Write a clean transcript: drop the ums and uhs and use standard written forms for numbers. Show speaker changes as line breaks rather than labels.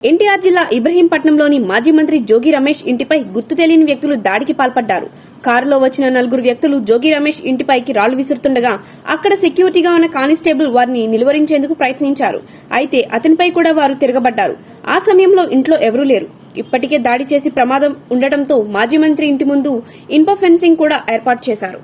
ఎన్టీఆర్ జిల్లా ఇబ్రహీంపట్నంలోని మాజీ మంత్రి జోగి రమేష్ ఇంటిపై గుర్తు తెలియని వ్యక్తులు దాడికి పాల్పడ్డారు. కారులో వచ్చిన 4 వ్యక్తులు జోగి రమేష్ ఇంటిపైకి రాళ్లు విసురుతుండగా అక్కడ సెక్యూరిటీగా ఉన్న కానిస్టేబుల్ వారిని నిలువరించేందుకు ప్రయత్నించారు. అయితే అతనిపై కూడా వారు తిరగబడ్డారు. ఆ సమయంలో ఇంట్లో ఎవరూ లేరు. ఇప్పటికే దాడి చేసి ప్రమాదం ఉండటంతో మాజీ మంత్రి ఇంటి ముందు ఇనుప ఫెన్సింగ్ కూడా ఏర్పాటు చేశారు.